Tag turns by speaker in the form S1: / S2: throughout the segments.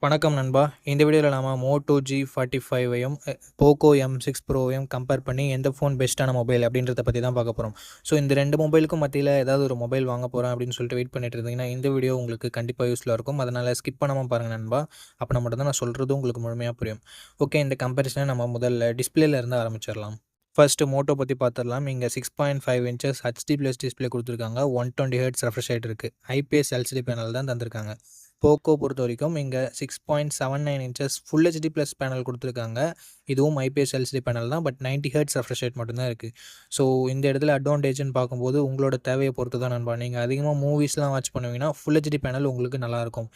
S1: வணக்கம் நண்பா. இந்த வீடியோவில் நாம மோட்டோ G45ஐயும் போக்கோ M6 ப்ரோவையும் கம்பேர் பண்ணி எந்த ஃபோன் பெஸ்ட்டான மொபைல் அப்படின்றத பற்றி தான் பார்க்க போகிறோம். ஸோ இந்த ரெண்டு மொபைலுக்கும் மத்தியில் ஏதாவது ஒரு மொபைல் வாங்க போகிறேன் அப்படின்னு சொல்லிட்டு வெயிட் பண்ணிட்டு இருந்தீங்கன்னா இந்த வீடியோ உங்களுக்கு கண்டிப்பாக யூஸ்ஃபுல்லாக இருக்கும். அதனால் ஸ்கிப் பண்ணாமல் பாருங்கள் நண்பா. அப்போ மட்டும் தான் நான் சொல்கிறது உங்களுக்கு முழுமையாக புரியும். ஓகே, இந்த கம்பேரிசனை நம்ம முதல்ல டிஸ்பிளேல இருந்து ஆரம்பிச்சிடலாம். ஃபர்ஸ்ட்டு மோட்டோ பற்றி பார்த்துடலாம். இங்கே 6.5 இன்ச்சஸ் HD+ டிஸ்பிளே கொடுத்துருக்காங்க. 120 Hz ரெஃப்ரெஷ் ரேட் இருக்குது. IPS LCD பேனல் தான் தந்திருக்காங்க. போக்கோ பொறுத்த வரைக்கும் இங்கே 6.79 இன்ச்சஸ் ஃபுல் HD+ பேனல் கொடுத்துருக்காங்க. இதுவும் IPS LCD பேனல் தான், பட் 90 Hz ரெஃப்ரெஷ் ரேட் மட்டும்தான் இருக்குது. ஸோ இந்த இடத்துல அட்வான்டேஜ்னு பார்க்கும்போது உங்களோட தேவையை பொறுத்து தான் நண்பா. நீங்கள் அதிகமாக மூவிஸ்லாம் வாட்ச் பண்ணுவீங்கன்னா ஃபுல் HD பேனல் உங்களுக்கு நல்லாயிருக்கும்.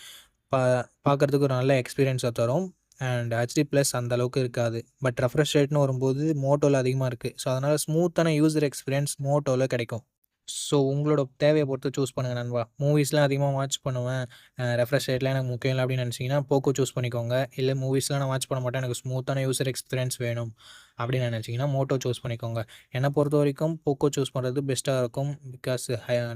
S1: பார்க்குறதுக்கு ஒரு நல்ல எக்ஸ்பீரியன்ஸாக தரும். அண்ட் HD+ அந்த அளவுக்கு இருக்காது. பட் ரெஃப்ரெஷ் ரேட்னு வரும்போது மோட்டோவில் அதிகமாக இருக்குது. ஸோ அதனால் ஸ்மூத்தான யூசர் எக்ஸ்பீரியன்ஸ் மோட்டோவில் கிடைக்கும். ஸோ உங்களோட தேவையை பொறுத்து சூஸ் பண்ணுங்கள் நண்பா. மூவிஸ்லாம் அதிகமாக வாட்ச் பண்ணுவேன், ரெஃப்ரெஷ் ரேட்லாம் எனக்கு முக்கியம் இல்லை அப்படின்னு நினச்சிங்கன்னா போக்கோ சூஸ் பண்ணிக்கோங்க. இல்லை மூவிஸ்லாம் நான் வாட்ச் பண்ண மாட்டேன், எனக்கு ஸ்மூத்தான யூசர் எக்ஸ்பீரியன்ஸ் வேணும் அப்படின்னு நினச்சிங்கன்னா மோட்டோ சூஸ் பண்ணிக்கோங்க. என்னை பொறுத்த வரைக்கும் போக்கோ சூஸ் பண்ணுறது பெஸ்ட்டாக இருக்கும். Because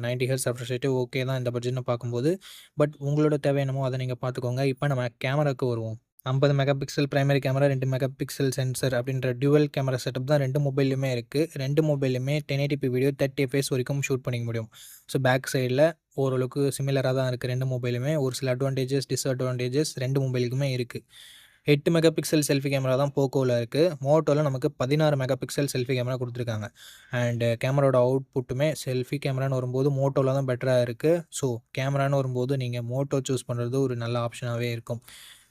S1: 90 Hz refresh rate okay தான் இந்த பட்ஜெட்னு பார்க்கும்போது. பட் உங்களோட தேவை என்னமோ அதை நீங்கள் பார்த்துக்கோங்க. இப்போ நம்ம கேமராவுக்கு வருவோம். 50 mega pixel primary camera, 2 mega pixel sensor அப்படின்ற டியூவல் கேமரா செட்டப் தான் ரெண்டு மொபைல்லையுமே இருக்குது. ரெண்டு மொபைல்லையுமே 1080p வீடியோ 30 fps வரைக்கும் ஷூட் பண்ணிக்க முடியும். ஸோ பேக் சைடில் ஓரளவுக்கு சிமிலராக தான் இருக்குது ரெண்டு மொபைலுமே. ஒரு சில அட்வான்டேஜஸ் டிஸ்அட்வான்டேஜஸ் ரெண்டு மொபைலுக்குமே இருக்குது. 8 மெகா பிக்சல் செல்ஃபி கேமரா தான் போக்கோவில் இருக்குது. மோட்டோவில் நமக்கு 16 மெகா பிக்சல் செல்ஃபி கேமரா கொடுத்துருக்காங்க. அண்டு கேமராவோட அவுட்புட்டுமே செல்ஃபி கேமரான்னு வரும்போது மோட்டோவில் தான் பெட்டராக இருக்குது. ஸோ கேமரான்னு வரும்போது நீங்கள் மோட்டோ சூஸ் பண்ணுறது ஒரு நல்ல ஆப்ஷனாகவே இருக்கும்.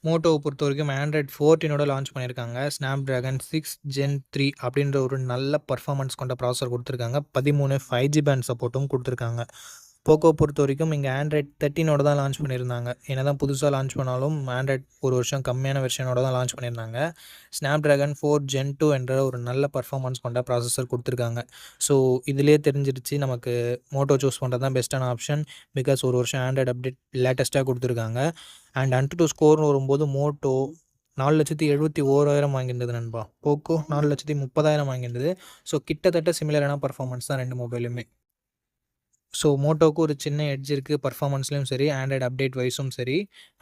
S1: மோட்டோவை பொறுத்த வரைக்கும் Android 14 லான்ச் பண்ணியிருக்காங்க. Snapdragon 6 Gen 3 அப்படின்ற ஒரு நல்ல பர்ஃபார்மன்ஸ் கொண்ட ப்ராசஸர் கொடுத்துருக்காங்க. 13 5G பேண்ட் சப்போர்ட்டும் கொடுத்துருக்காங்க. போக்கோ பொறுத்த வரைக்கும் இங்கே Android 13 தான் லான்ச் பண்ணியிருந்தாங்க. என்ன தான் புதுசாக லான்ச் பண்ணாலும் Android ஒரு வருஷம் கம்மியான வெர்ஷனோட தான் லான்ச் பண்ணியிருந்தாங்க. Snapdragon 4 Gen 2 என்ற ஒரு நல்ல பர்ஃபார்மன்ஸ் கொண்ட ப்ராசஸர் கொடுத்துருக்காங்க. ஸோ இதிலே தெரிஞ்சிருச்சு நமக்கு மோட்டோ சூஸ் பண்ணுறது தான் பெஸ்ட்டான ஆப்ஷன். பிகாஸ் ஒரு வருஷம் Android அப்டேட் லேட்டஸ்ட்டாக கொடுத்துருக்காங்க. அண்ட் AnTuTu ஸ்கோர்னு வரும்போது மோட்டோ 4,71,000 வாங்கியிருந்தது நண்பா. போக்கோ 4,30,000 வாங்கியிருந்தது. ஸோ கிட்டத்தட்ட சிமிலரான பர்ஃபார்மன்ஸ் தான் ரெண்டு மொபைலுமே. ஸோ மோட்டோவுக்கு ஒரு சின்ன எட்ஜ் இருக்குது பர்ஃபார்மன்ஸ்லையும் சரி, ஆண்ட்ராய்டு அப்டேட் வைஸும் சரி.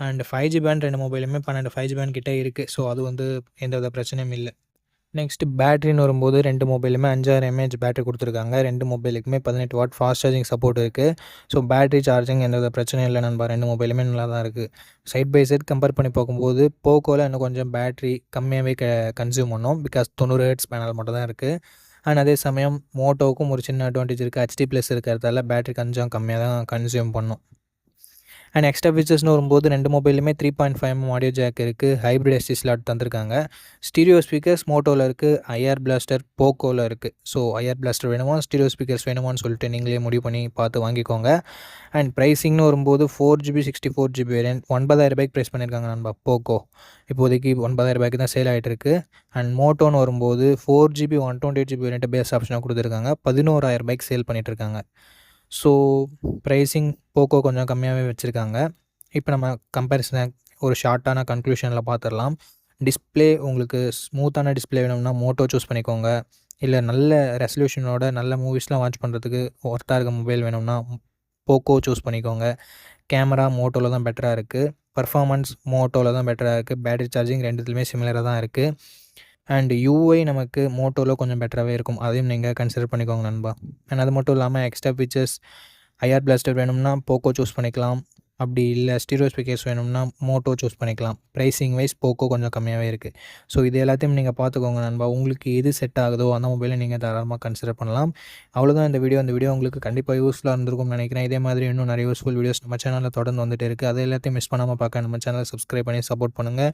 S1: அண்ட் 5G பேண்ட் ரெண்டு மொபைலுமே 12 5G பேண்ட் கிட்டே இருக்குது. ஸோ அது எந்தவித பிரச்சனையும் இல்லை. நெக்ஸ்ட் பேட்டரின்னு வரும்போது ரெண்டு மொபைலுமே 5000 mAh பேட்டரி கொடுத்துருக்காங்க. ரெண்டு மொபைலுக்குமே 18 வாட் ஃபாஸ்ட் சார்ஜிங் சப்போர்ட் இருக்குது. ஸோ பேட்டரி சார்ஜிங் எந்தவித பிரச்சனையும் இல்லை நண்பா. ரெண்டு மொபைலுமே நல்லா தான் இருக்குது. சைட் பை சைட் கம்பேர் பண்ணி பார்க்கும்போது போக்கோவில் இன்னும் கொஞ்சம் பேட்டரி கம்மியாகவே கன்சியூம் பண்ணோம். பிகாஸ் 90 Hz பேனல் மட்டும் தான் இருக்குது. அண்ட் அதே சமயம் மோட்டோவுக்கும் ஒரு சின்ன அட்வான்டேஜ் இருக்குது. HD+ இருக்கிறதால பேட்டரி கொஞ்சம் கம்மியாக தான் கன்சியூம் பண்ணும். அண்ட் எக்ஸ்ட்ரா ஃபீச்சர்ஸ்னு வரும்போது ரெண்டு மொபைலுமே 3.5mm ஆடியோ ஜாக் இருக்குது. ஹைப்ரிட் SD ஸ்லாட் தந்திருக்காங்க. ஸ்டீரியோ ஸ்பீக்கர்ஸ் மோட்டோவில் இருக்குது. IR பிளாஸ்டர் போக்கோவில் இருக்குது. ஸோ IR பிளாஸ்டர் வேணுமா, ஸ்டீரியோ ஸ்பீக்கர்ஸ் வேணுமான்னு சொல்லிட்டு நீங்களே முடிவு பண்ணி பார்த்து வாங்கிக்கோங்க. அண்ட் ப்ரைஸிங்னு வரும்போது 4GB 64GB வேரியன்ட் 9,000 ரூபாய்க்கு ப்ரைஸ் பண்ணியிருக்காங்க நண்பா போக்கோ. இப்போதைக்கு 9,000 ரூபாய்க்கு தான் சேல் ஆகிட்டு இருக்குது. அண்ட் மோட்டோன்னு வரும்போது 4GB 128GB வேரியன்ட் பேஸ் ஆப்ஷனாக கொடுத்துருக்காங்க. 11,000 ரூபாய்க்கு சேல் பண்ணிகிட்ருக்காங்க. ஸோ ப்ரைஸிங் போக்கோ கொஞ்சம் கம்மியாகவே வச்சுருக்காங்க. இப்போ நம்ம கம்பேரிசனை ஒரு ஷார்ட்டான கன்க்ளூஷனில் பார்த்துடலாம். டிஸ்பிளே உங்களுக்கு ஸ்மூத்தான டிஸ்பிளே வேணும்னா மோட்டோ சூஸ் பண்ணிக்கோங்க. இல்லை நல்ல ரெசல்யூஷனோட நல்ல மூவிஸ்லாம் வாட்ச் பண்ணுறதுக்கு ஒர்த்தாக இருக்க மொபைல் வேணும்னா போக்கோ சூஸ் பண்ணிக்கோங்க. கேமரா மோட்டோவில் தான் பெட்டராக இருக்குது. பர்ஃபார்மன்ஸ் மோட்டோவில் தான் பெட்டராக இருக்குது. பேட்டரி சார்ஜிங் ரெண்டுத்துலையுமே சிமிலராக தான் இருக்குது. அண்ட் UI நமக்கு மோட்டோவில் கொஞ்சம் பெட்டராகவே இருக்கும். அதையும் நீங்கள் கன்சிடர் பண்ணிக்கோங்க நண்பா. அண்ட் அது மட்டும் இல்லாமல் எக்ஸ்ட்ரா ஃபீச்சர்ஸ் IR பிளாஸ்டர் வேணும்னா போக்கோ சூஸ் பண்ணிக்கலாம். அப்படி இல்லை ஸ்டீரியோ ஸ்பீக்கர்ஸ் வேணும்னா மோட்டோ சூஸ் பண்ணிக்கலாம். ப்ரைஸிங் வைஸ் போக்கோ கொஞ்சம் கம்மியாகவே இருக்குது. ஸோ இது எல்லாத்தையும் நீங்கள் பார்த்துக்கோங்க நண்பா. உங்களுக்கு எது செட் ஆகுதோ அந்த மொபைலை நீங்கள் தாராளமாக கன்சிடர் பண்ணலாம். அவ்வளோதான் இந்த வீடியோ உங்களுக்கு கண்டிப்பாக யூஸ்ஃபுல்லாக இருந்திருக்கும்னு நினைக்கிறேன். இதே மாதிரி இன்னும் நிறைய யூஸ்ஃபுல் வீடியோஸ் நம்ம சேனலில் தொடர்ந்து வந்துட்டு இருக்குது. அதை எல்லாத்தையும் மிஸ் பண்ணாமல் பார்க்க நம்ம சேனலை சப்ஸ்கிரைப் பண்ணி சப்போர்ட் பண்ணுங்கள்.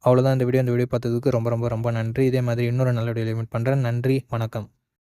S1: அவ்வளோதான் இந்த வீடியோ பார்த்ததுக்கு ரொம்ப ரொம்ப ரொம்ப நன்றி. இதே மாதிரி இன்னொரு நல்ல வீடியோ மீட் பண்ணுறேன். நன்றி, வணக்கம்.